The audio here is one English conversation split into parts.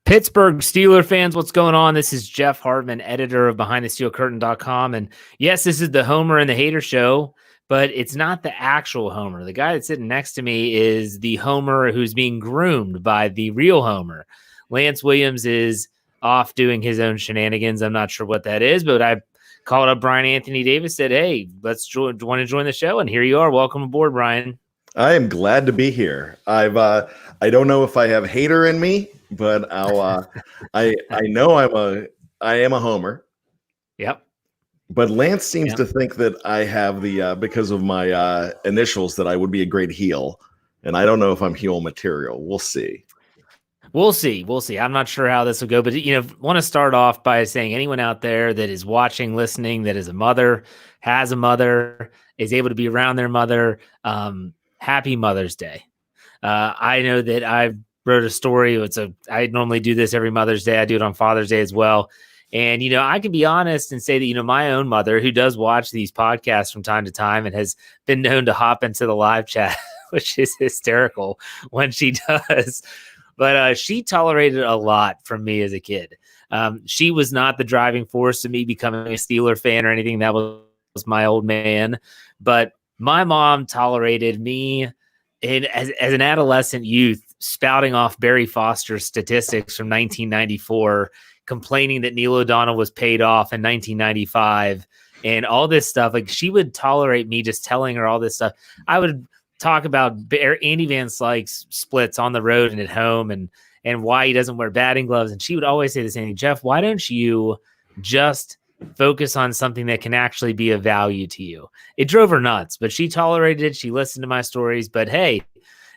Pittsburgh Steeler fans, what's going on? This is Jeff Hartman, editor of BehindTheSteelCurtain.com. And yes, this is the Homer and the Hater show, but it's not the actual Homer. The guy that's sitting next to me is the Homer who's being groomed by the real Homer. Lance Williams is off doing his own shenanigans. I'm not sure what that is, but I called up Bryan Anthony Davis, said, hey, want to join the show? And here you are. Welcome aboard, Bryan. I am glad to be here. I don't know if I have hater in me, but I know I am a homer. Yep. But Lance seems to think that I have the because of my initials that I would be a great heel, and I don't know if I'm heel material. We'll see. We'll see. I'm not sure how this will go, but want to start off by saying anyone out there that is watching, listening, that is a mother, has a mother, is able to be around their mother. Happy Mother's Day. I know that I wrote a story. I normally do this every Mother's Day. I do it on Father's Day as well. And, I can be honest and say that, my own mother, who does watch these podcasts from time to time and has been known to hop into the live chat, which is hysterical when she does. But she tolerated a lot from me as a kid. She was not the driving force of me becoming a Steeler fan or anything. That was my old man. But my mom tolerated me as an adolescent youth spouting off Barry Foster's statistics from 1994, complaining that Neil O'Donnell was paid off in 1995 and all this stuff. Like, she would tolerate me just telling her all this stuff. I would talk about Andy Van Slyke's splits on the road and at home and why he doesn't wear batting gloves. And she would always say the same thing, Jeff, why don't you just focus on something that can actually be of value to you? It drove her nuts, but she tolerated it. She listened to my stories. But hey,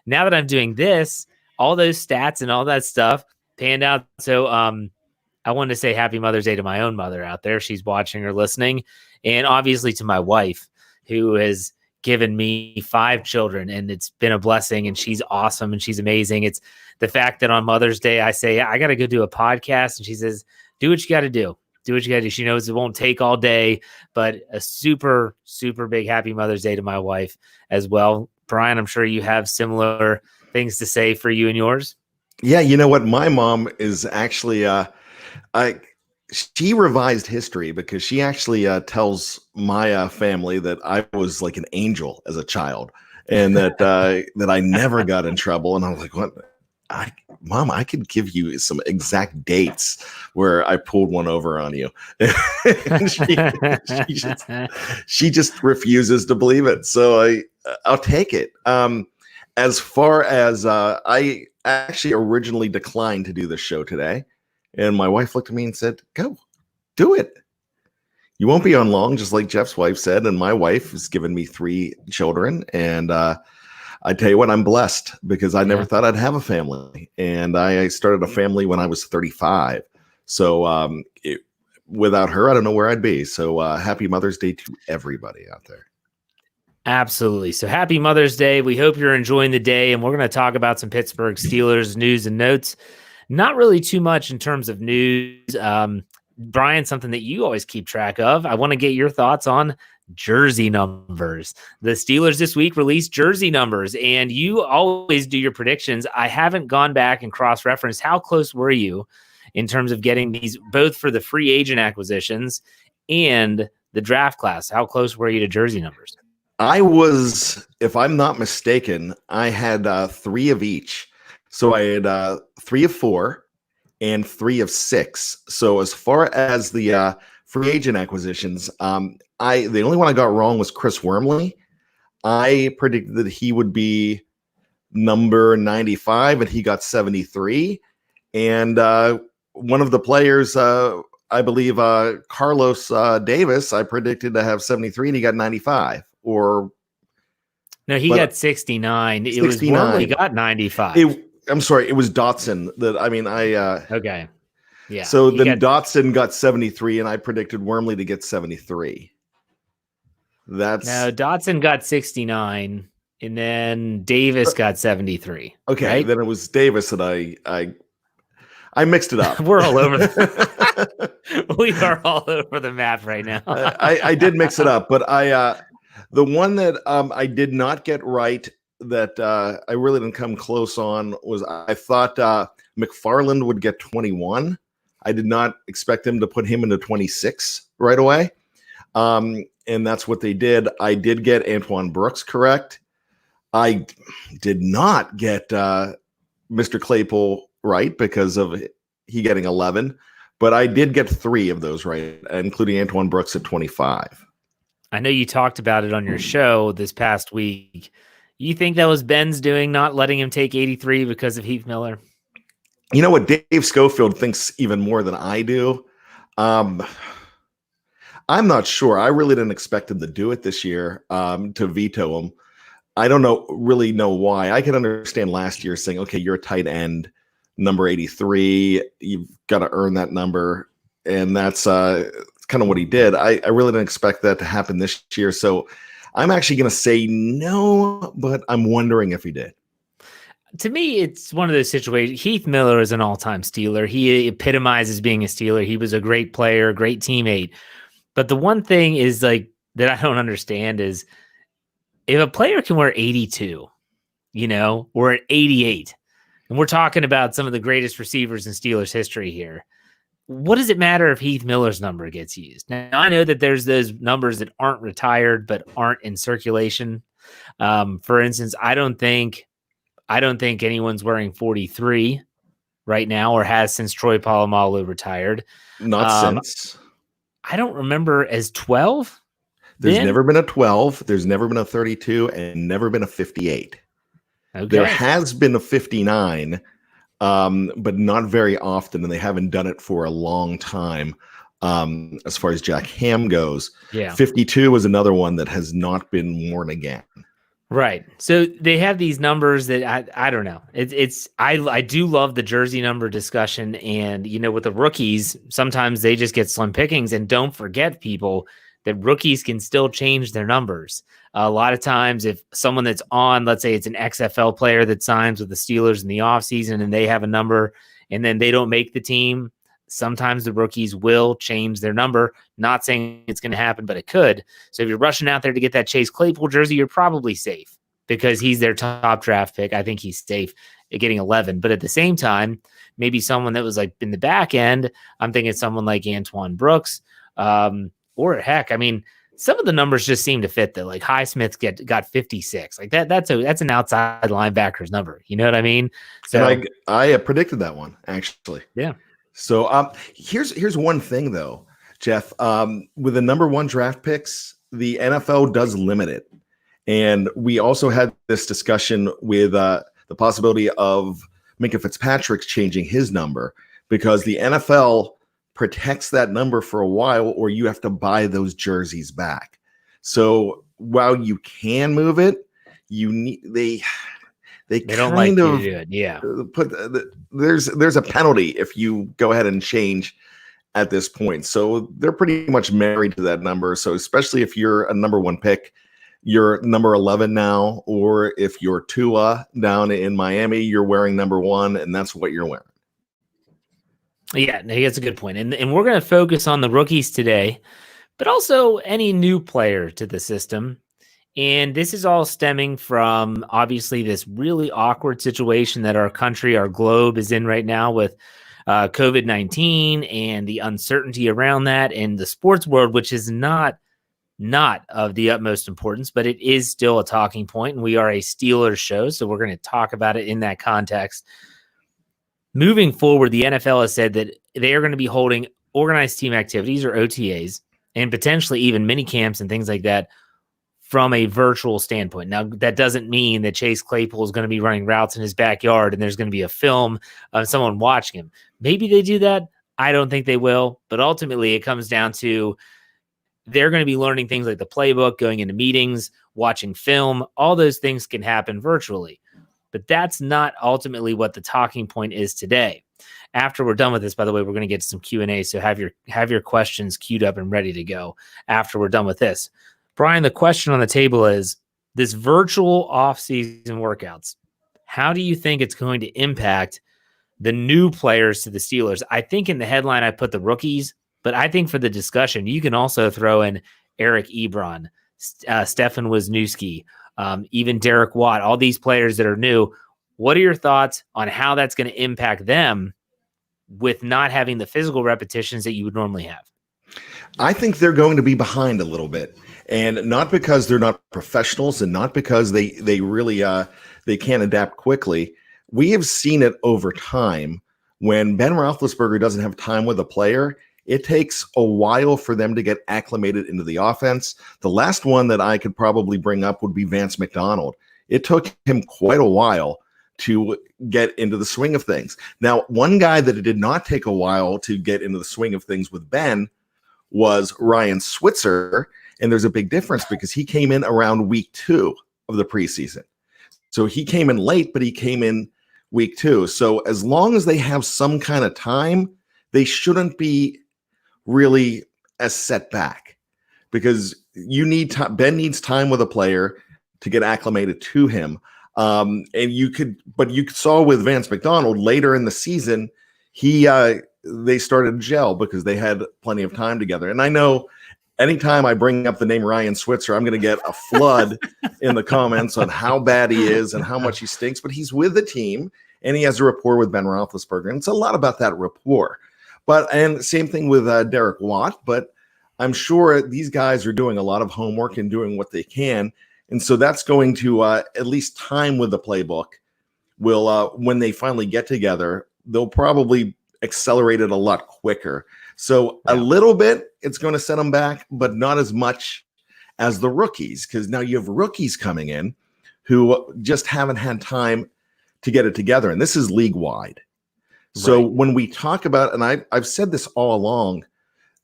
now that I'm doing this, all those stats and all that stuff panned out. So I wanted to say happy Mother's Day to my own mother out there. She's watching or listening. And obviously to my wife, who has given me 5 children, and it's been a blessing, and she's awesome and she's amazing. It's the fact that on Mother's Day, I say, I got to go do a podcast. And she says, do what you got to do. Do what you got to do. She knows it won't take all day, but a super, super big happy Mother's Day to my wife as well. Bryan, I'm sure you have similar things to say for you and yours. Yeah, you know what? My mom is actually, she revised history because she actually tells my family that I was like an angel as a child, and that that I never got in trouble. And I was like, what? Mom, I could give you some exact dates where I pulled one over on you. she just refuses to believe it. So I'll take it. As far as I actually originally declined to do this show today, and my wife looked at me and said, go, do it. You won't be on long, just like Jeff's wife said. And my wife has given me 3 children, and I tell you what, I'm blessed because I never thought I'd have a family. And I started a family when I was 35. So without her, I don't know where I'd be. So happy Mother's Day to everybody out there. Absolutely. So happy Mother's Day. We hope you're enjoying the day. And we're going to talk about some Pittsburgh Steelers news and notes. Not really too much in terms of news. Bryan, something that you always keep track of. I want to get your thoughts on jersey numbers. The Steelers this week released jersey numbers, and you always do your predictions. I haven't gone back and cross-referenced. How close were you in terms of getting these, both for the free agent acquisitions and the draft class? How close were you to jersey numbers? I was, if I'm not mistaken, I had 3 of each. So I had 3 of 4 and 3 of 6. So as far as the free agent acquisitions, the only one I got wrong was Chris Wormley. I predicted that he would be number 95, and he got 73. And one of the players, I believe Carlos Davis, I predicted to have 73, and he got 95. No, he got 69. 69. It was Wormley got 95. I'm sorry, it was Dotson. Okay. Yeah. So then Dotson got 73, and I predicted Wormley to get 73. No, Dotson got 69, and then Davis got 73. Okay, right? Then it was Davis, and I mixed it up. We're all over. We are all over the map right now. I did mix it up, but the one that I did not get right that I really didn't come close on was I thought McFarland would get 21. I did not expect him to put him into 26 right away. And that's what they did. I did get Antoine Brooks correct. I did not get Mr. Claypool right because of he getting 11, but I did get 3 of those right, including Antoine Brooks at 25. I know you talked about it on your show this past week. You think that was Ben's doing, not letting him take 83 because of Heath Miller? You know what? Dave Schofield thinks even more than I do. I'm not sure. I really didn't expect him to do it this year, to veto him. I don't really know why. I can understand last year saying, okay, you're a tight end, number 83. You've got to earn that number. And that's kind of what he did. I really didn't expect that to happen this year. So I'm actually going to say no, but I'm wondering if he did. To me, it's one of those situations. Heath Miller is an all-time Steeler. He epitomizes being a Steeler. He was a great player, great teammate. But the one thing is like that I don't understand is if a player can wear 82, or at 88, and we're talking about some of the greatest receivers in Steelers history here, what does it matter if Heath Miller's number gets used? Now, I know that there's those numbers that aren't retired but aren't in circulation. For instance, I don't think anyone's wearing 43 right now or has since Troy Polamalu retired. Not since. I don't remember as 12. There's never been a 12. There's never been a 32 and never been a 58. Okay. There has been a 59, but not very often, and they haven't done it for a long time. As far as Jack Ham goes, 52 is another one that has not been worn again. Right. So they have these numbers that I don't know. I do love the jersey number discussion, and with the rookies, sometimes they just get slim pickings. And don't forget, people, that rookies can still change their numbers. A lot of times, if someone that's on, let's say it's an XFL player that signs with the Steelers in the offseason and they have a number and then they don't make the team, sometimes the rookies will change their number. Not saying it's going to happen, but it could. So if you're rushing out there to get that Chase Claypool jersey, you're probably safe because he's their top draft pick. I think he's safe at getting 11. But at the same time, maybe someone that was like in the back end, I'm thinking someone like Antoine Brooks, or heck, I mean, some of the numbers just seem to fit though. Like Highsmith got 56. Like that's an outside linebacker's number. You know what I mean? So and I predicted that one actually. Yeah. So here's one thing though, Jeff. With the number 1 draft picks, the NFL does limit it, and we also had this discussion with the possibility of Minka Fitzpatrick changing his number because the NFL protects that number for a while, or you have to buy those jerseys back. So while you can move it, you need they don't like to do it. Yeah, there's a penalty if you go ahead and change at this point. So they're pretty much married to that number. So especially if you're a number 1 pick, you're number 11 now, or if you're Tua down in Miami, you're wearing number 1, and that's what you're wearing. Yeah, that's a good point. And we're going to focus on the rookies today, but also any new player to the system. And this is all stemming from, obviously, this really awkward situation that our country, our globe is in right now with COVID-19 and the uncertainty around that, and the sports world, which is not of the utmost importance, but it is still a talking point. And we are a Steelers show, so we're going to talk about it in that context. Moving forward, the NFL has said that they are going to be holding organized team activities, or OTAs, and potentially even mini camps and things like that from a virtual standpoint. Now, that doesn't mean that Chase Claypool is going to be running routes in his backyard and there's going to be a film of someone watching him. Maybe they do that. I don't think they will. But ultimately, it comes down to they're going to be learning things like the playbook, going into meetings, watching film. All those things can happen virtually. But that's not ultimately what the talking point is today. After we're done with this, by the way, we're going to get to some Q&A, so have your questions queued up and ready to go after we're done with this. Brian, the question on the table is, this virtual offseason workouts, how do you think it's going to impact the new players to the Steelers? I think in the headline I put the rookies, but I think for the discussion, you can also throw in Eric Ebron, Stefan Wisniewski, even Derek Watt, all these players that are new. What are your thoughts on how that's going to impact them with not having the physical repetitions that you would normally have? I think they're going to be behind a little bit, and not because they're not professionals, and not because they really they can't adapt quickly. We have seen it over time. When Ben Roethlisberger doesn't have time with a player, it takes a while for them to get acclimated into the offense. The last one that I could probably bring up would be Vance McDonald. It took him quite a while to get into the swing of things. Now, one guy that it did not take a while to get into the swing of things with Ben was Ryan Switzer. And there's a big difference because he came in around week 2 of the preseason. So he came in late, but he came in week 2. So as long as they have some kind of time, they shouldn't be really as set back, because you need time. Ben needs time with a player to get acclimated to him. And you saw with Vance McDonald later in the season, they started to gel because they had plenty of time together. And I know anytime I bring up the name Ryan Switzer, I'm going to get a flood in the comments on how bad he is and how much he stinks, but he's with the team and he has a rapport with Ben Roethlisberger. And it's a lot about that rapport. And same thing with Derek Watt, but I'm sure these guys are doing a lot of homework and doing what they can. And so that's going to, at least time with the playbook will, when they finally get together, they'll probably accelerate it a lot quicker. So a little bit, it's going to set them back, but not as much as the rookies, because now you have rookies coming in who just haven't had time to get it together. And this is league wide. So when we talk about, and I've said this all along,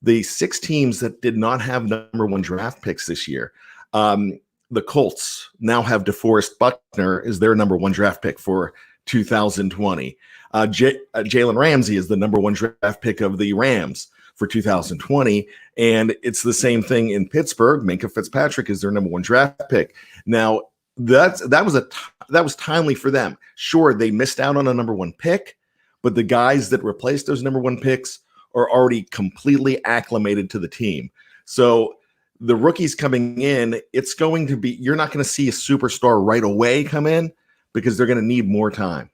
the 6 teams that did not have number 1 draft picks this year, the Colts now have DeForest Buckner as their number 1 draft pick for 2020. Jalen Ramsey is the number 1 draft pick of the Rams for 2020. And it's the same thing in Pittsburgh. Minkah Fitzpatrick is their number 1 draft pick. Now, that was timely for them. Sure, they missed out on a number 1 pick, but the guys that replaced those number 1 picks are already completely acclimated to the team. So the rookies coming in, it's going to be, you're not going to see a superstar right away come in because they're going to need more time.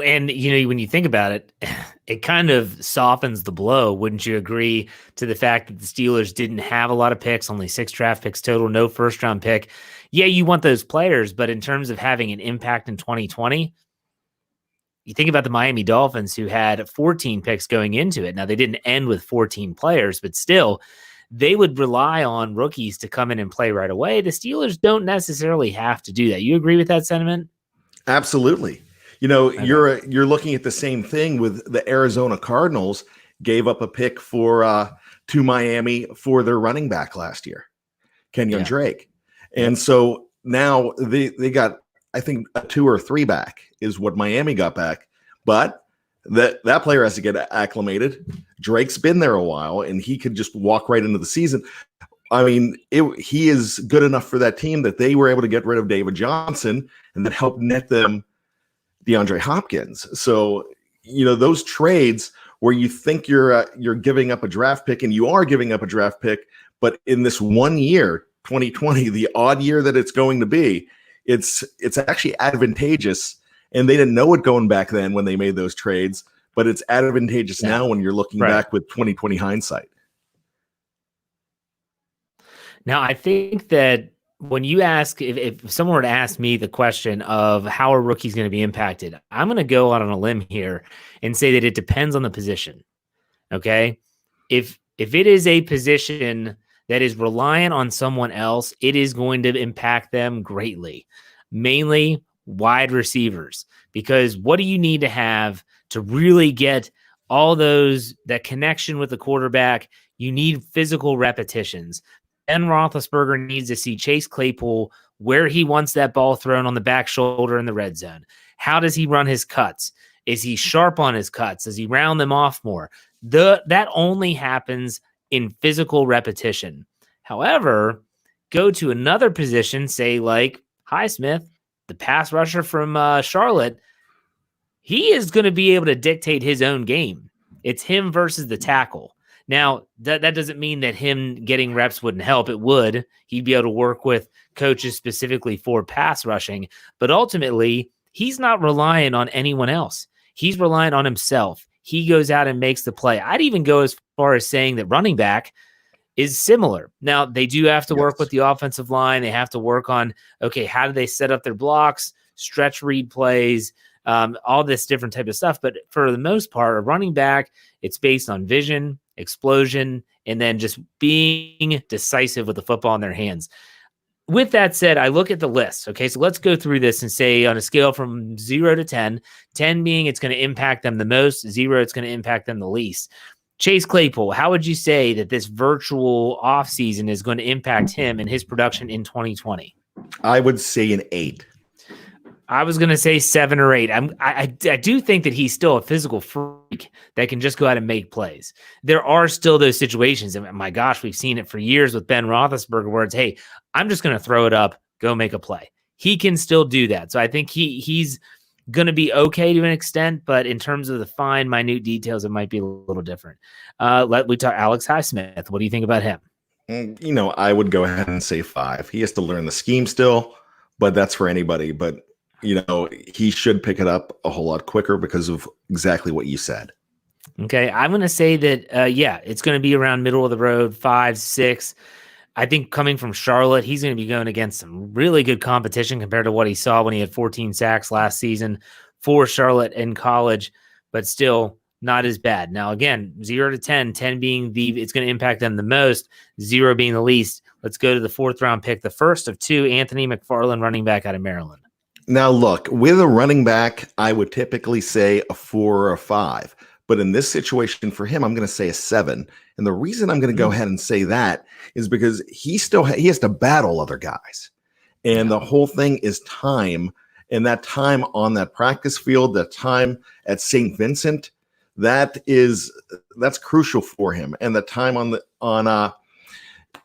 And, when you think about it, it kind of softens the blow. Wouldn't you agree to the fact that the Steelers didn't have a lot of picks, only 6 draft picks total, no first round pick? Yeah, you want those players, but in terms of having an impact in 2020, you think about the Miami Dolphins, who had 14 picks going into it. Now, they didn't end with 14 players, but still, they would rely on rookies to come in and play right away. The Steelers don't necessarily have to do that. You agree with that sentiment? Absolutely. You're looking at the same thing with the Arizona Cardinals gave up a pick to Miami for their running back last year, Kenyon Drake. And so now they got, I think, a 2 or 3 back is what Miami got back. But that player has to get acclimated. Drake's been there a while, and he could just walk right into the season. I mean, he is good enough for that team that they were able to get rid of David Johnson, and that helped net them DeAndre Hopkins. So, those trades where you think you're giving up a draft pick, and you are giving up a draft pick, but in this 1 year, 2020, the odd year that it's going to be, it's actually advantageous. And they didn't know it going back then when they made those trades, but it's advantageous now when you're looking back with 2020 hindsight. Now, I think that when you ask, if someone were to ask me the question of how are rookies going to be impacted, I'm going to go out on a limb here and say that it depends on the position. Okay. If it is a position that is reliant on someone else, it is going to impact them greatly, mainly wide receivers, because what do you need to have to really get all that connection with the quarterback? You need physical repetitions. Ben Roethlisberger needs to see Chase Claypool where he wants that ball thrown on the back shoulder in the red zone. How does he run his cuts? Is he sharp on his cuts? Does he round them off more? That only happens in physical repetition. However, go to another position, say like Highsmith, the pass rusher from Charlotte. He is going to be able to dictate his own game. It's him versus the tackle. Now, that doesn't mean that him getting reps wouldn't help. It would. He'd be able to work with coaches specifically for pass rushing, but ultimately, he's not relying on anyone else. He's relying on himself. He goes out and makes the play. I'd even go as far as saying that running back is similar. Now, they do have to work with the offensive line. They have to work on, okay, how do they set up their blocks, stretch read plays, all this different type of stuff. But for the most part, a running back, it's based on vision, explosion, and then just being decisive with the football in their hands. With that said, I look at the list. Okay, so let's go through this and say on a scale from 0 to 10, 10 being it's going to impact them the most, 0, it's going to impact them the least. Chase Claypool, how would you say that this virtual offseason is going to impact him and his production in 2020? I would say an 8. I was going to say 7 or 8. I do think that he's still a physical freak that can just go out and make plays. There are still those situations, and my gosh, we've seen it for years with Ben Roethlisberger, where it's, hey, I'm just going to throw it up, go make a play. He can still do that. So I think he's going to be okay to an extent, but in terms of the fine, minute details, it might be a little different. We talk Alex Highsmith. What do you think about him? I would go ahead and say 5. He has to learn the scheme still, but that's for anybody. But, he should pick it up a whole lot quicker because of exactly what you said. Okay. I'm going to say that, it's going to be around middle of the road, 5, 6. I think coming from Charlotte, he's going to be going against some really good competition compared to what he saw when he had 14 sacks last season for Charlotte in college, but still not as bad. Now, again, 0 to 10, 10 being it's going to impact them the most, 0 being the least. Let's go to the 4th round pick, the first of 2, Anthony McFarland, running back out of Maryland. Now, look, with a running back, I would typically say a 4 or a 5. But in this situation for him, I'm going to say a 7. And the reason I'm going to go ahead and say that is because he has to battle other guys. And the whole thing is time. And that time on that practice field, that time at St. Vincent, that's crucial for him. And the time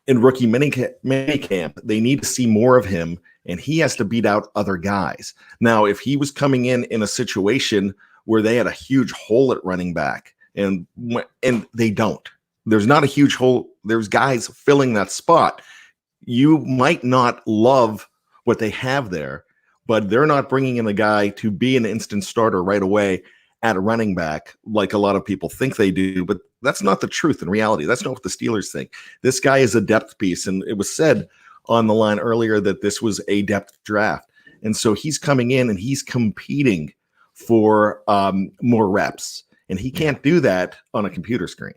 in rookie minicamp, they need to see more of him. And he has to beat out other guys. Now, if he was coming in a situation where they had a huge hole at running back, and they don't. There's not a huge hole. There's guys filling that spot. You might not love what they have there, but they're not bringing in a guy to be an instant starter right away at a running back like a lot of people think they do. But that's not the truth in reality. That's not what the Steelers think. This guy is a depth piece, and it was said on the line earlier that this was a depth draft. And so he's coming in and he's competing for more reps, and he can't do that on a computer screen.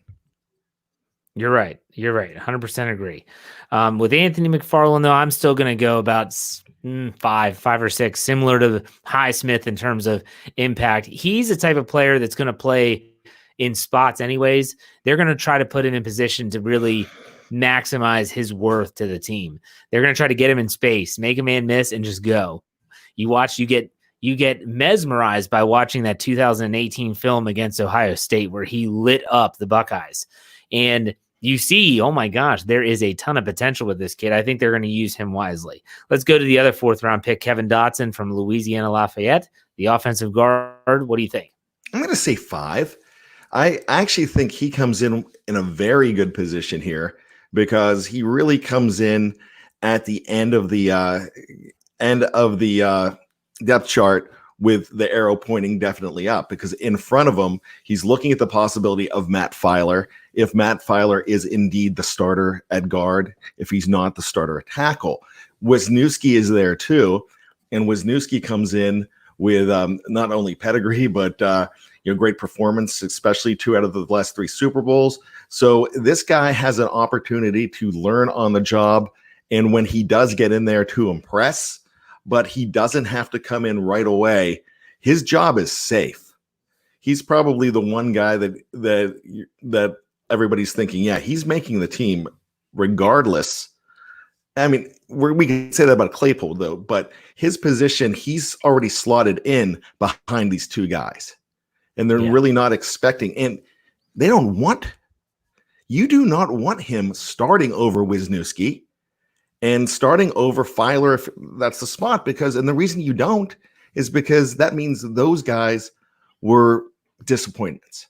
You're right. 100% agree. With Anthony McFarland, though, I'm still going to go about 5 or 6, similar to Highsmith in terms of impact. He's the type of player that's going to play in spots anyways. They're going to try to put him in position to really maximize his worth to the team. They're going to try to get him in space, make a man miss, and just go. You get mesmerized by watching that 2018 film against Ohio State where he lit up the Buckeyes. And you see, oh my gosh, there is a ton of potential with this kid. I think they're going to use him wisely. Let's go to the other 4th round pick, Kevin Dotson from Louisiana Lafayette, the offensive guard. What do you think? I'm going to say 5. I actually think he comes in a very good position here because he really comes in at the end of the depth chart with the arrow pointing definitely up, because in front of him, he's looking at the possibility of Matt Filer. If Matt Filer is indeed the starter at guard, if he's not the starter at tackle, Wisniewski is there too. And Wisniewski comes in with not only pedigree, but great performance, especially 2 out of the last 3 Super Bowls. So this guy has an opportunity to learn on the job. And when he does get in there, to impress, but he doesn't have to come in right away. His job is safe. He's probably the one guy that everybody's thinking, yeah, he's making the team regardless. I mean, we can say that about Claypool, though, but his position, he's already slotted in behind these 2 guys. And they're really not expecting, and you do not want him starting over Wisniewski and starting over Filer if that's the spot, and the reason you don't is because that means those guys were disappointments.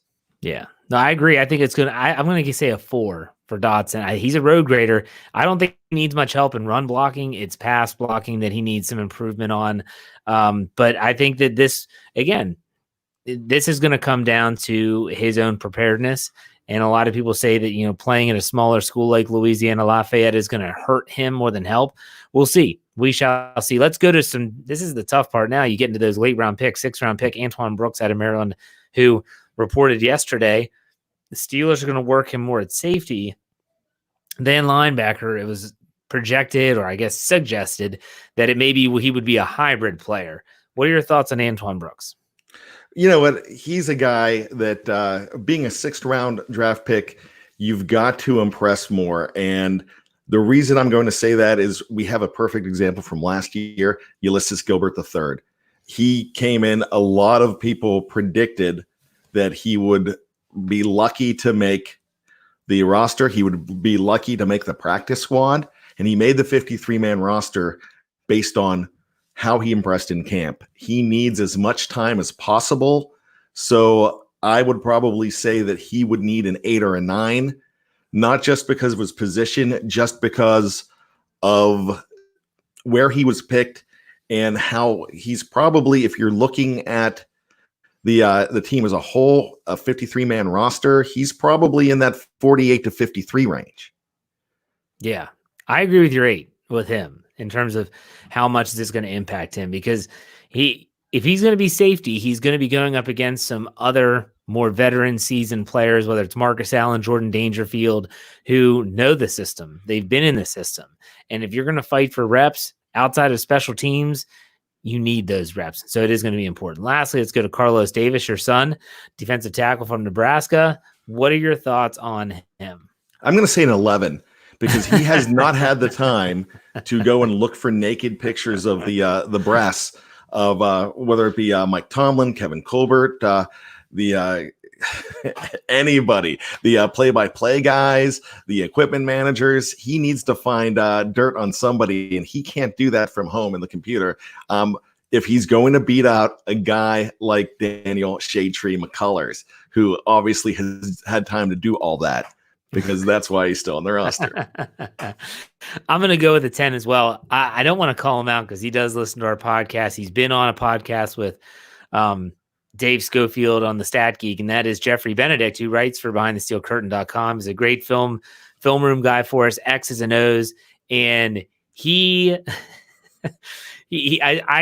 Yeah. No, I agree. I think it's going to, I'm going to say a 4 for Dotson. He's a road grader. I don't think he needs much help in run blocking. It's pass blocking that he needs some improvement on. But I think that this is going to come down to his own preparedness. And a lot of people say that, playing at a smaller school like Louisiana Lafayette is going to hurt him more than help. We'll see. We shall see. Let's go to this is the tough part now. You get into those late round picks, 6th round pick, Antoine Brooks out of Maryland, who reported yesterday the Steelers are going to work him more at safety than linebacker. It was projected, or I guess suggested, that it maybe he would be a hybrid player. What are your thoughts on Antoine Brooks? You know what? He's a guy that being a 6th round draft pick, you've got to impress more. And the reason I'm going to say that is we have a perfect example from last year, Ulysses Gilbert III. He came in, a lot of people predicted that he would be lucky to make the roster. He would be lucky to make the practice squad. And he made the 53-man roster based on how he impressed in camp. He needs as much time as possible. So I would probably say that he would need an 8 or a 9, not just because of his position, just because of where he was picked and how he's probably, if you're looking at the team as a whole, a 53-man roster, he's probably in that 48 to 53 range. Yeah, I agree with your 8 with him in terms of how much this is going to impact him, because if he's going to be safety, he's going to be going up against some other more veteran seasoned players, whether it's Marcus Allen, Jordan Dangerfield, who know the system. They've been in the system. And if you're going to fight for reps outside of special teams, you need those reps. So it is going to be important. Lastly, let's go to Carlos Davis, your son, defensive tackle from Nebraska. What are your thoughts on him? I'm going to say an 11, because he has not had the time to go and look for naked pictures of the breasts of whether it be Mike Tomlin, Kevin Colbert, anybody, the play-by-play guys, the equipment managers. He needs to find dirt on somebody, and he can't do that from home in the computer. If he's going to beat out a guy like Daniel Shadetree McCullers, who obviously has had time to do all that, because that's why he's still on the roster. I'm going to go with a 10 as well. I don't want to call him out because he does listen to our podcast. He's been on a podcast with Dave Schofield on the Stat Geek, and that is Jeffrey Benedict, who writes for BehindTheSteelCurtain.com. He's a great film room guy for us, X's and O's, and I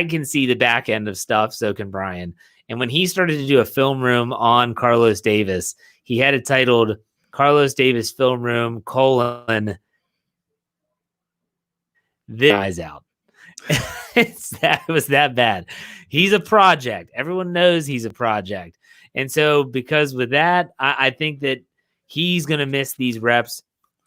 can see the back end of stuff, so can Brian. And when he started to do a film room on Carlos Davis, he had it titled Carlos Davis Film Room, this guy's out. It was that bad. He's a project. Everyone knows he's a project. And so because with that, I think that he's going to miss these reps.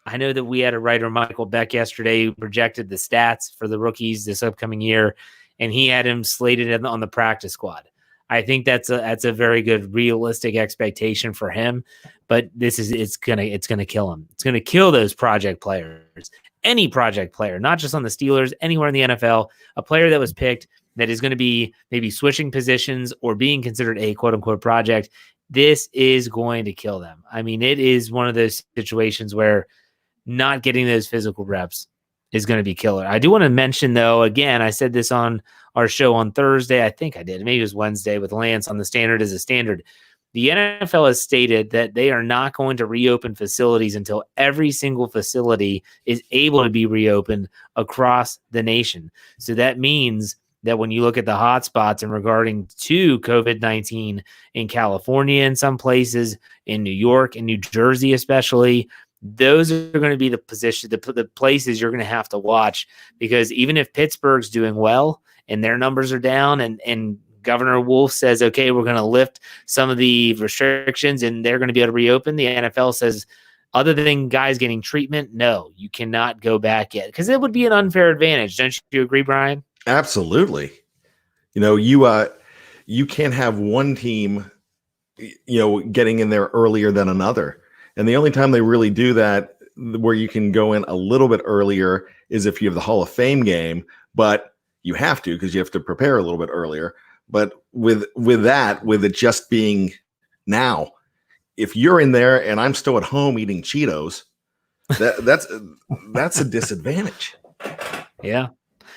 I know that we had a writer, Michael Beck, yesterday who projected the stats for the rookies this upcoming year, and he had him slated on the practice squad. I think that's a very good realistic expectation for him, but it's gonna kill him. It's gonna kill those project players. Any project player, not just on the Steelers, anywhere in the NFL, a player that was picked that is going to be maybe switching positions or being considered a quote unquote project. This is going to kill them. I mean, it is one of those situations where not getting those physical reps is going to be killer. I do want to mention, though, again, I said this on our show on Thursday. I think I did. Maybe it was Wednesday with Lance on the Standard as a Standard. The NFL has stated that they are not going to reopen facilities until every single facility is able to be reopened across the nation. So that means that when you look at the hotspots in regarding to COVID-19 in California, in some places, in New York and New Jersey especially, those are going to be the places you're going to have to watch, because even if Pittsburgh's doing well and their numbers are down and Governor Wolf says, okay, we're going to lift some of the restrictions and they're going to be able to reopen, the NFL says, other than guys getting treatment, no, you cannot go back yet, because it would be an unfair advantage. Don't you agree, Brian? Absolutely. You can't have one team, getting in there earlier than another. And the only time they really do that, where you can go in a little bit earlier, is if you have the Hall of Fame game, but you have to, because you have to prepare a little bit earlier. But with it just being now, if you're in there and I'm still at home eating Cheetos, that's a disadvantage. Yeah.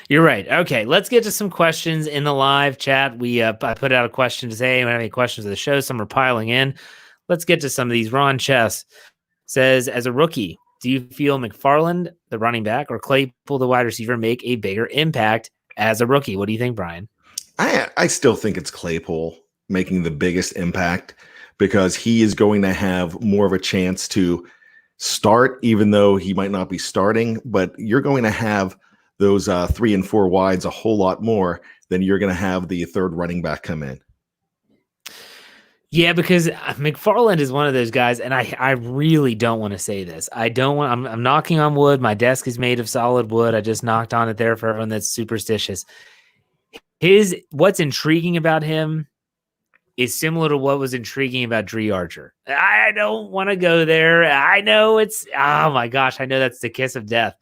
You're right. Okay, let's get to some questions in the live chat. I put out a question to say, anyone have any questions of the show? Some are piling in. Let's get to some of these. Ron Chess says, as a rookie, do you feel McFarland, the running back, or Claypool, the wide receiver, make a bigger impact as a rookie? What do you think, Brian? I still think it's Claypool making the biggest impact because he is going to have more of a chance to start, even though he might not be starting. But you're going to have those 3 and 4 wides a whole lot more than you're going to have the third running back come in. Yeah, because McFarland is one of those guys, and I really don't want to say this. I'm knocking on wood. My desk is made of solid wood. I just knocked on it there for everyone that's superstitious. What's intriguing about him is similar to what was intriguing about Dree Archer. I don't want to go there. I know oh my gosh, I know that's the kiss of death.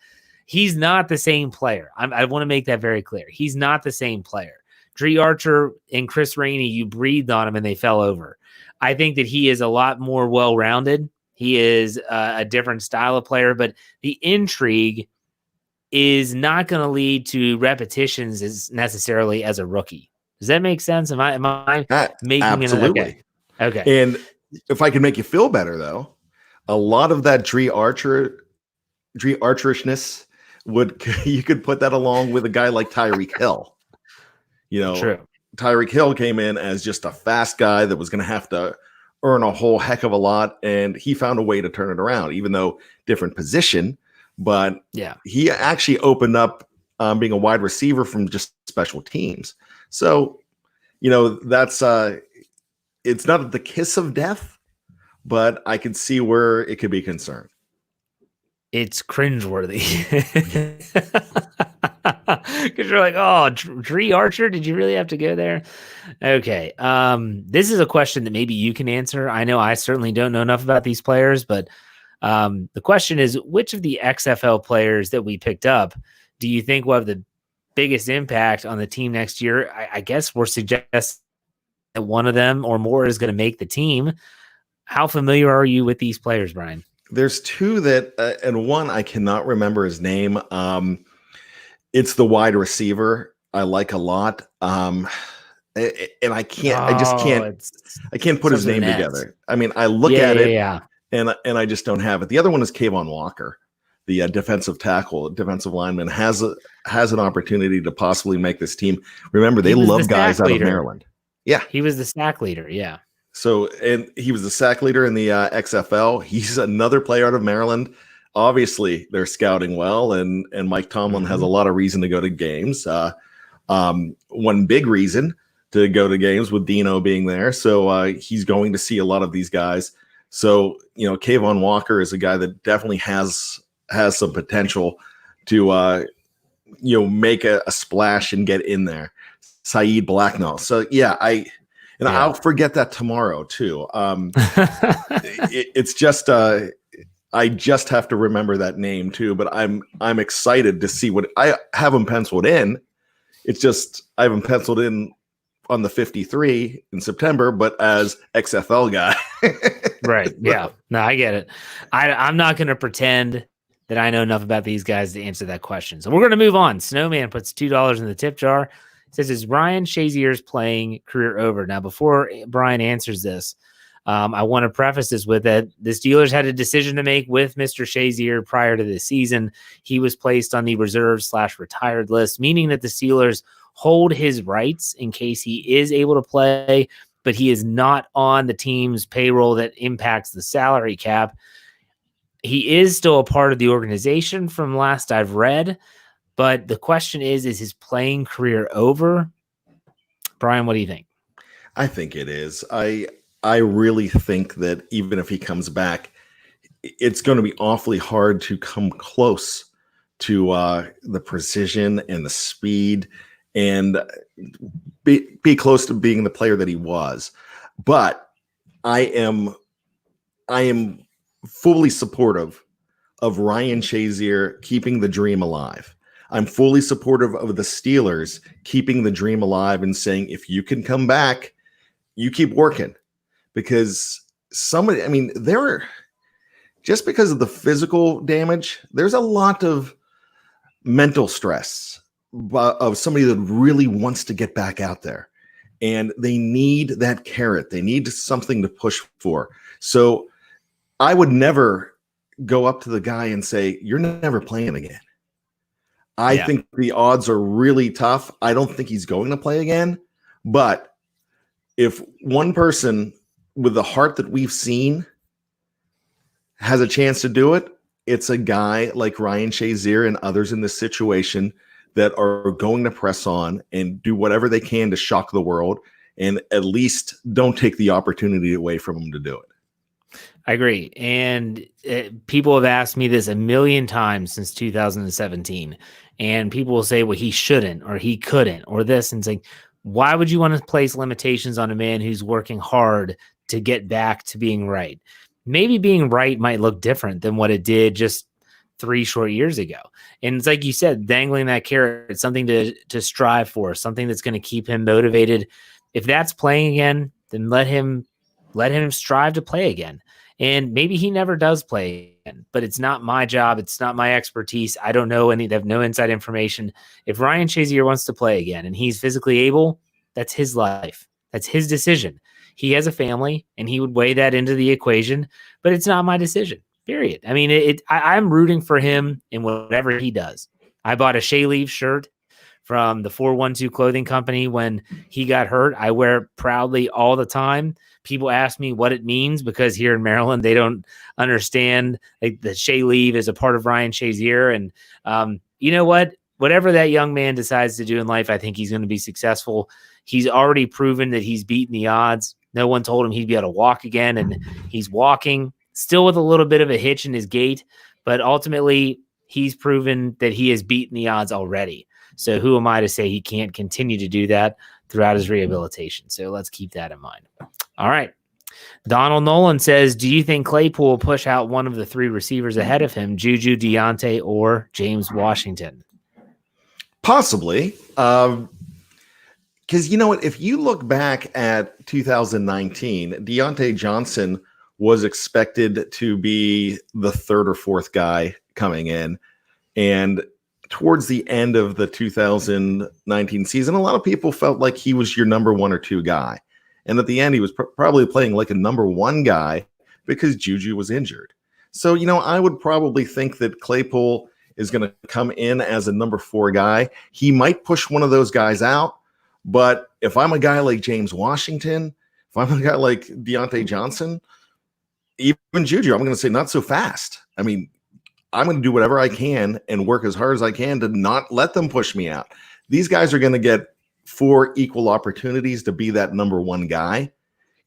He's not the same player. I want to make that very clear. He's not the same player. Dree Archer and Chris Rainey, you breathed on him and they fell over. I think that he is a lot more well-rounded. He is a different style of player, but the intrigue is not going to lead to repetitions as necessarily as a rookie. Does that make sense? Am I making absolutely? Okay. And if I can make you feel better, though, a lot of that Dree Archerishness you could put that along with a guy like Tyreek Hill. True. Tyreek Hill came in as just a fast guy that was going to have to earn a whole heck of a lot, and he found a way to turn it around, even though different position. But yeah, he actually opened up being a wide receiver from just special teams. So, that's it's not the kiss of death, but I can see where it could be concerned. It's cringeworthy. Because you're like, oh, Dree Archer, did you really have to go there? Okay. This is a question that maybe you can answer. I know I certainly don't know enough about these players, but the question is, which of the XFL players that we picked up do you think will have the biggest impact on the team next year? I guess we're suggesting that one of them or more is going to make the team. How familiar are you with these players, Brian? There's two that, and one I cannot remember his name. It's the wide receiver I like a lot. And I can't put his name together. I mean, I look at it and I just don't have it. The other one is Kayvon Walker, the defensive lineman, has an opportunity to possibly make this team. Remember, they love guys out of Maryland. Yeah. He was the sack leader. Yeah. So, and he was the sack leader in the XFL. He's another player out of Maryland. Obviously, they're scouting well, and Mike Tomlin has a lot of reason to go to games. One big reason to go to games with Dino being there. So he's going to see a lot of these guys. So, Kayvon Walker is a guy that definitely has some potential to, make a splash and get in there. Saeed Blacknall. So, yeah, I'll forget that tomorrow too. It's just I just have to remember that name too. But I'm excited to see what I have him penciled in. It's just I have him penciled in on the 53 in September, but as XFL guy. Right. Yeah. No, I get it. I'm not going to pretend that I know enough about these guys to answer that question. So we're going to move on. Snowman puts $2 in the tip jar. Says, is Ryan Shazier's playing career over? Now, before Brian answers this, I want to preface this with that the Steelers had a decision to make with Mr. Shazier prior to the season. He was placed on the reserve/retired list, meaning that the Steelers hold his rights in case he is able to play, but he is not on the team's payroll that impacts the salary cap. He is still a part of the organization from last I've read. But the question is his playing career over? Brian, what do you think? I think it is. I really think that even if he comes back, it's going to be awfully hard to come close to the precision and the speed and be close to being the player that he was. But I am fully supportive of Ryan Shazier keeping the dream alive. I'm fully supportive of the Steelers keeping the dream alive and saying, if you can come back, you keep working, because somebody, I mean, just because of the physical damage, there's a lot of mental stress of somebody that really wants to get back out there, and they need that carrot. They need something to push for. So I would never go up to the guy and say, "You're never playing again." I think the odds are really tough. I don't think he's going to play again. But if one person with the heart that we've seen has a chance to do it, it's a guy like Ryan Shazier and others in this situation that are going to press on and do whatever they can to shock the world, and at least don't take the opportunity away from them to do it. I agree. And people have asked me this a million times since 2017. And people will say, well, he shouldn't, or he couldn't, or this. And it's like, why would you want to place limitations on a man who's working hard to get back to being right? Maybe being right might look different than what it did just 3 short years ago. And it's like you said, dangling that carrot, something to strive for, something that's going to keep him motivated. If that's playing again, then let him strive to play again. And maybe he never does play again, but it's not my job. It's not my expertise. I don't know they have no inside information. If Ryan Shazier wants to play again and he's physically able, that's his life. That's his decision. He has a family and he would weigh that into the equation, but it's not my decision, period. I mean, I'm rooting for him in whatever he does. I bought a Shea Leave shirt from the 412 clothing company when he got hurt. I wear it proudly all the time. People ask me what it means because here in Maryland, they don't understand the Shea Leave is a part of Ryan Shazier. And you know what? Whatever that young man decides to do in life, I think he's going to be successful. He's already proven that he's beaten the odds. No one told him he'd be able to walk again, and he's walking still with a little bit of a hitch in his gait. But ultimately, he's proven that he has beaten the odds already. So who am I to say he can't continue to do that throughout his rehabilitation? So let's keep that in mind. All right. Donald Nolan says, do you think Claypool will push out one of the 3 receivers ahead of him, Juju, Deontay, or James Washington? Possibly. Because you know what? If you look back at 2019, Deontay Johnson was expected to be the 3rd or 4th guy coming in. And towards the end of the 2019 season, a lot of people felt like he was your number 1 or 2 guy. And at the end, he was probably playing like a number 1 guy because Juju was injured. So, I would probably think that Claypool is going to come in as a number 4 guy. He might push one of those guys out. But if I'm a guy like James Washington, if I'm a guy like Deontay Johnson, even Juju, I'm going to say not so fast. I mean, I'm going to do whatever I can and work as hard as I can to not let them push me out. These guys are going to get 4 equal opportunities to be that number 1 guy,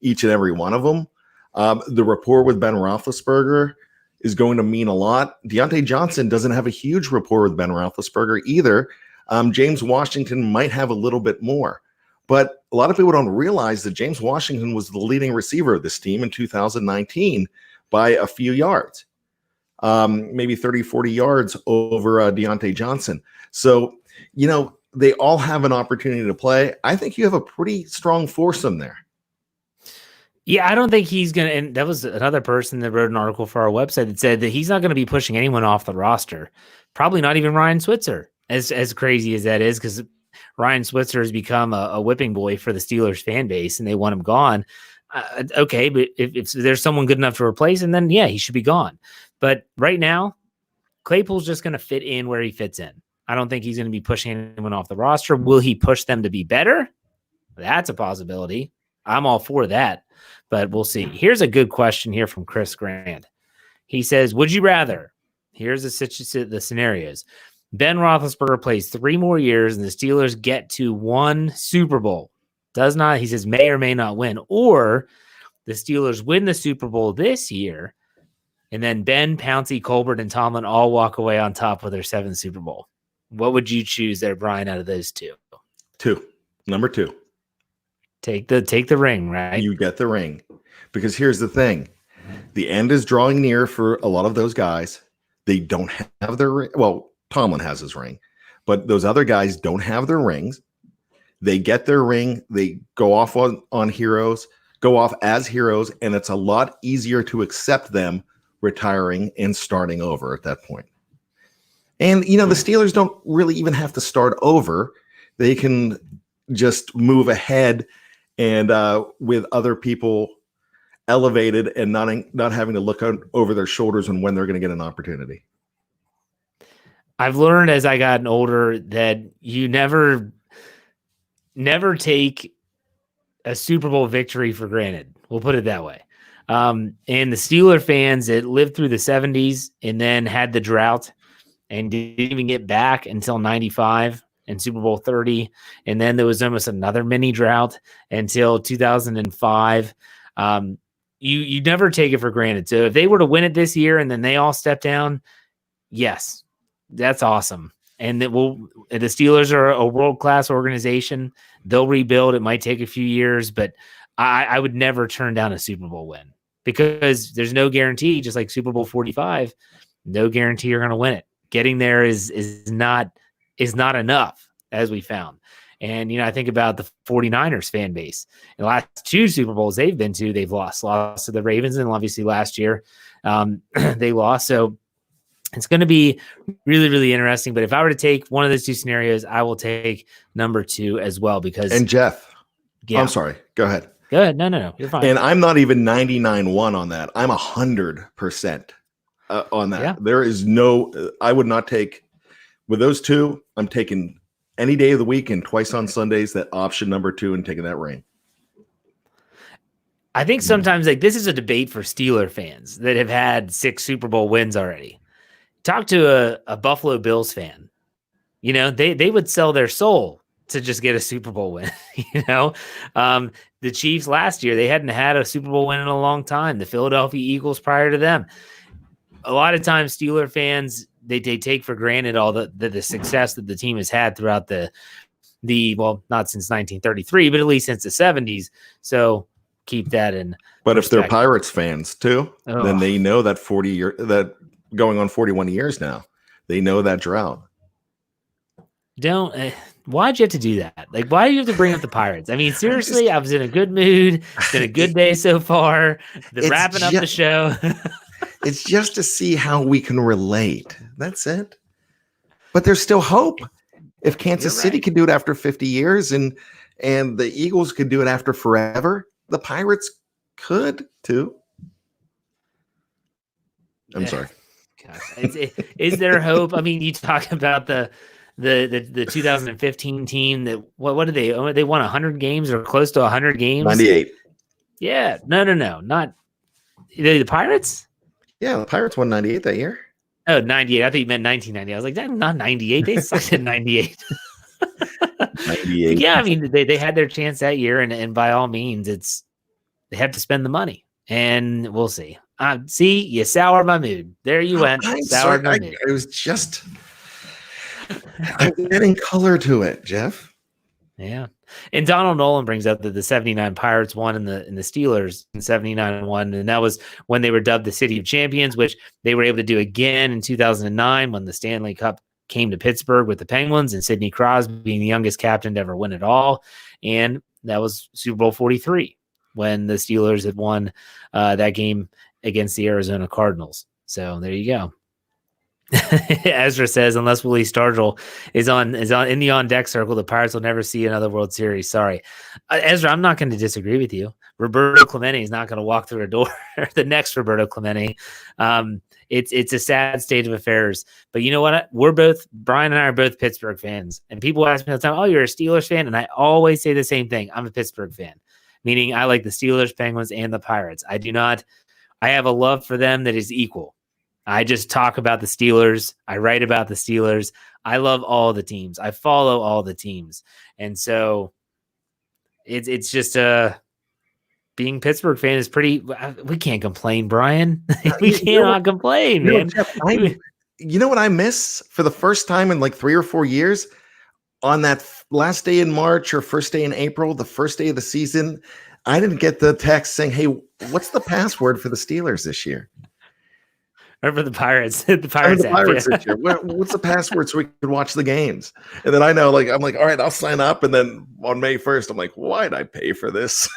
each and every one of them. The rapport with Ben Roethlisberger is going to mean a lot. Deontay Johnson doesn't have a huge rapport with Ben Roethlisberger either. James Washington might have a little bit more. But a lot of people don't realize that James Washington was the leading receiver of this team in 2019 by a few yards. Maybe 30, 40 yards over Deontay Johnson. So, they all have an opportunity to play. I think you have a pretty strong foursome there. Yeah, I don't think he's going to, and that was another person that wrote an article for our website that said that he's not going to be pushing anyone off the roster. Probably not even Ryan Switzer, as crazy as that is, because Ryan Switzer has become a whipping boy for the Steelers fan base and they want him gone. Okay, but if there's someone good enough to replace him, then yeah, he should be gone. But right now, Claypool's just going to fit in where he fits in. I don't think he's going to be pushing anyone off the roster. Will he push them to be better? That's a possibility. I'm all for that, but we'll see. Here's a good question here from Chris Grant. He says, would you rather, here's the scenarios. Ben Roethlisberger plays 3 more years and the Steelers get to 1 Super Bowl. Does not, he says, may or may not win. Or the Steelers win the Super Bowl this year and then Ben, Pouncey, Colbert, and Tomlin all walk away on top with their 7th Super Bowl. What would you choose there, Brian, out of those 2? 2. Number 2. Take the ring, right? You get the ring. Because here's the thing. The end is drawing near for a lot of those guys. They don't have their ring. Well, Tomlin has his ring. But those other guys don't have their rings. They get their ring. They go off on heroes. go off as heroes, and it's a lot easier to accept them retiring and starting over at that point. And, the Steelers don't really even have to start over. They can just move ahead and with other people elevated and not having to look over their shoulders on when they're going to get an opportunity. I've learned as I gotten older that you never take a Super Bowl victory for granted. We'll put it that way. And the Steeler fans that lived through the 70s and then had the drought and didn't even get back until 95 and Super Bowl 30. And then there was almost another mini drought until 2005. You never take it for granted. So if they were to win it this year and then they all step down, yes, that's awesome. And the Steelers are a world-class organization. They'll rebuild. It might take a few years, but I would never turn down a Super Bowl win because there's no guarantee, just like Super Bowl 45, no guarantee you're going to win it. Getting there is not enough, as we found. And, I think about the 49ers fan base. In the last two Super Bowls they've been to, they've lost to the Ravens, and obviously last year they lost. So it's going to be really, really interesting. But if I were to take one of those two scenarios, I will take number 2 as well because. And Jeff, I'm sorry. Go ahead. Go ahead. No, you're fine. And I'm not even 99.1 on that. I'm 100% on that. Yeah. There is I would not take with those two. I'm taking any day of the week and twice on Sundays, that option number 2 and taking that ring. I think sometimes this is a debate for Steeler fans that have had 6 Super Bowl wins already. Talk to a Buffalo Bills fan. They would sell their soul to just get a Super Bowl win. The Chiefs last year, they hadn't had a Super Bowl win in a long time. The Philadelphia Eagles prior to them. A lot of times Steeler fans, they take for granted all the success that the team has had throughout the not since 1933, but at least since the 70s. So keep that in. But if they're Pirates fans too, then they know that that going on 41 years now, they know that drought. Why'd you have to do that? Why do you have to bring up the Pirates? I mean, seriously, I was in a good mood. It's been a good day so far. Wrapping up the show. It's just to see how we can relate. That's it. But there's still hope. If Kansas City can do it after 50 years and the Eagles could do it after forever, the Pirates could too. I'm sorry. Is there hope? I mean, you talk about the 2015 team that what did they won 100 games or close to 100 games? 98. Yeah. No. Not the Pirates? Yeah, the Pirates won 98 that year. Oh, 98. I think you meant 1990. I was like, that's not 98. They sucked at 98. 98. Yeah, I mean, they had their chance that year, and by all means, they have to spend the money, and we'll see. See, you soured my mood. There you went. Soured my mood. It was just I'm getting color to it, Jeff. Yeah. And Donald Nolan brings up that the 79 Pirates won in the Steelers in 79-1. And that was when they were dubbed the City of Champions, which they were able to do again in 2009 when the Stanley Cup came to Pittsburgh with the Penguins and Sidney Crosby being the youngest captain to ever win it all. And that was Super Bowl 43 when the Steelers had won that game against the Arizona Cardinals. So there you go. Ezra says, unless Willie Stargell is in the on deck circle, the Pirates will never see another World Series. Sorry, Ezra, I'm not going to disagree with you. Roberto Clemente is not going to walk through a door. The next Roberto Clemente. It's a sad state of affairs. But you know what? Brian and I are both Pittsburgh fans, and people ask me all the time, "Oh, you're a Steelers fan?" And I always say the same thing. I'm a Pittsburgh fan, meaning I like the Steelers, Penguins, and the Pirates. I have a love for them that is equal. I just talk about the Steelers. I write about the Steelers. I love all the teams. I follow all the teams. And so it's just being Pittsburgh fan is we can't complain, Brian. We cannot complain, man. Jeff, you know what I miss for the first time in like 3 or 4 years? On that last day in March or first day in April, the first day of the season, I didn't get the text saying, "Hey, what's the password for the Steelers this year?" Or for the Pirates. The Pirates this year. What's the password so we can watch the games? And then I know, I'm like, all right, I'll sign up. And then on May 1st, I'm like, why'd I pay for this?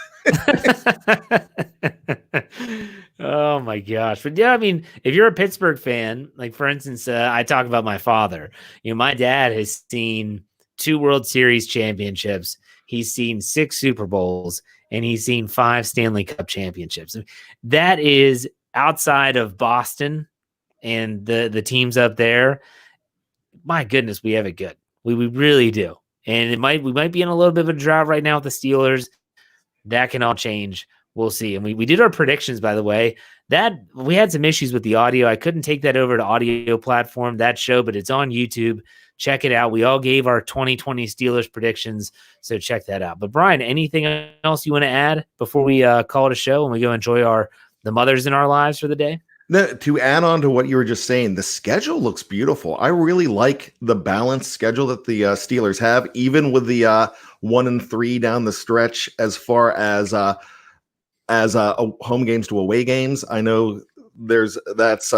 Oh my gosh. But yeah, I mean, if you're a Pittsburgh fan, like for instance, I talk about my father. My dad has seen 2 World Series championships. He's seen 6 Super Bowls and he's seen 5 Stanley Cup championships. That is outside of Boston and the teams up there. My goodness, we have it good. We really do. And we might be in a little bit of a drought right now with the Steelers. That can all change. We'll see. And we did our predictions, by the way. That we had some issues with the audio. I couldn't take that over to audio platform, that show, but it's on YouTube. Check it out. We all gave our 2020 Steelers predictions, so check that out. But Brian, anything else you want to add before we call it a show and we go enjoy the mothers in our lives for the day? To add on to what you were just saying, the schedule looks beautiful. I really like the balanced schedule that the Steelers have, even with the 1-3 down the stretch as far as home games to away games. I know that's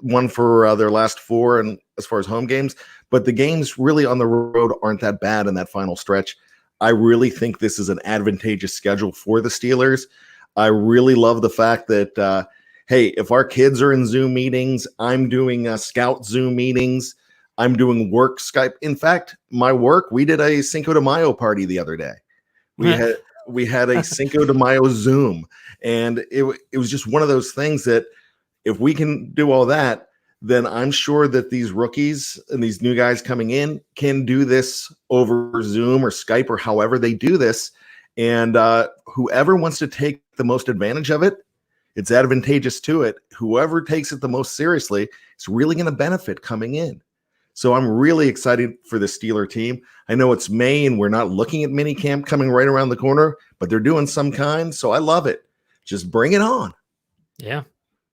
one for their last 4 and as far as home games, but the games really on the road aren't that bad in that final stretch. I really think this is an advantageous schedule for the Steelers. I really love the fact that hey, if our kids are in Zoom meetings, I'm doing scout Zoom meetings. I'm doing work Skype. In fact, my work, we did a Cinco de Mayo party the other day. We had a Cinco de Mayo Zoom, and it was just one of those things that if we can do all that, then I'm sure that these rookies and these new guys coming in can do this over Zoom or Skype or however they do this. And whoever wants to take the most advantage of it, it's advantageous to it. Whoever takes it the most seriously is really going to benefit coming in. So I'm really excited for the Steeler team. I know it's May and we're not looking at minicamp coming right around the corner, but they're doing some kind. So I love it. Just bring it on. Yeah.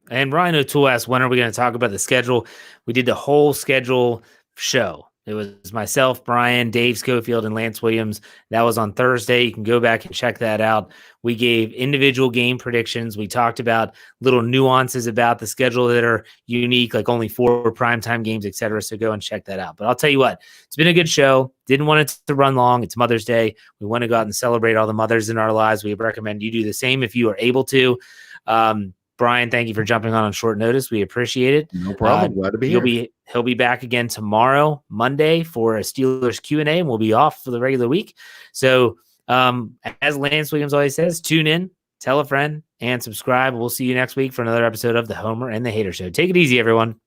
And Ryan O'Toole asked, when are we going to talk about the schedule? We did the whole schedule show. It was myself, Brian, Dave Schofield, and Lance Williams. That was on Thursday. You can go back and check that out. We gave individual game predictions. We talked about little nuances about the schedule that are unique, like only 4 primetime games, et cetera. So go and check that out. But I'll tell you what, it's been a good show. Didn't want it to run long. It's Mother's Day. We want to go out and celebrate all the mothers in our lives. We recommend you do the same if you are able to. Brian, thank you for jumping on short notice. We appreciate it. No problem. Glad to be here. He'll be back again tomorrow, Monday, for a Steelers Q&A, and we'll be off for the regular week. So, as Lance Williams always says, tune in, tell a friend, and subscribe. We'll see you next week for another episode of the Homer and the Hater Show. Take it easy, everyone.